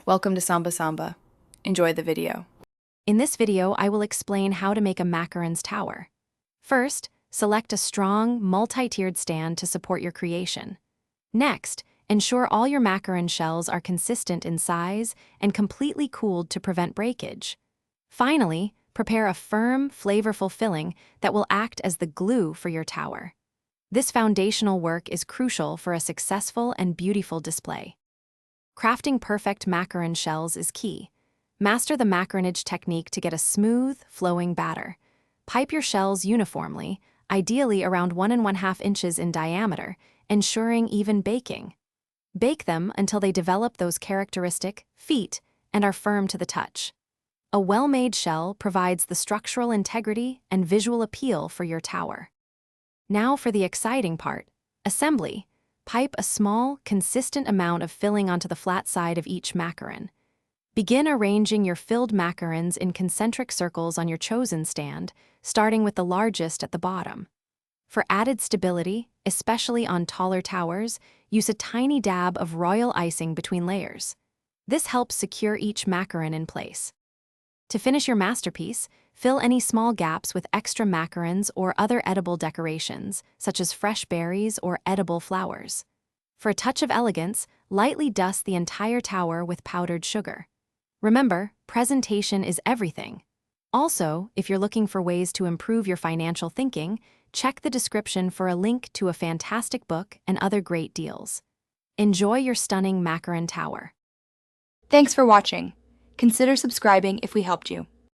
Welcome to Samba Samba. Enjoy the video. In this video, I will explain how to make a Macarons tower. First, select a strong, multi-tiered stand to support your creation. Next, ensure all your macaron shells are consistent in size and completely cooled to prevent breakage. Finally, prepare a firm, flavorful filling that will act as the glue for your tower. This foundational work is crucial for a successful and beautiful display. Crafting perfect macaron shells is key. Master the macaronage technique to get a smooth, flowing batter. Pipe your shells uniformly, ideally around 1 1/2 inches in diameter, ensuring even baking. Bake them until they develop those characteristic feet and are firm to the touch. A well-made shell provides the structural integrity and visual appeal for your tower. Now for the exciting part, assembly. Pipe a small, consistent amount of filling onto the flat side of each macaron. Begin arranging your filled macarons in concentric circles on your chosen stand, starting with the largest at the bottom. For added stability, especially on taller towers, use a tiny dab of royal icing between layers. This helps secure each macaron in place. To finish your masterpiece, fill any small gaps with extra macarons or other edible decorations, such as fresh berries or edible flowers. For a touch of elegance, lightly dust the entire tower with powdered sugar. Remember, presentation is everything. Also, if you're looking for ways to improve your financial thinking, check the description for a link to a fantastic book and other great deals. Enjoy your stunning macaron tower. Thanks for watching. Consider subscribing if we helped you.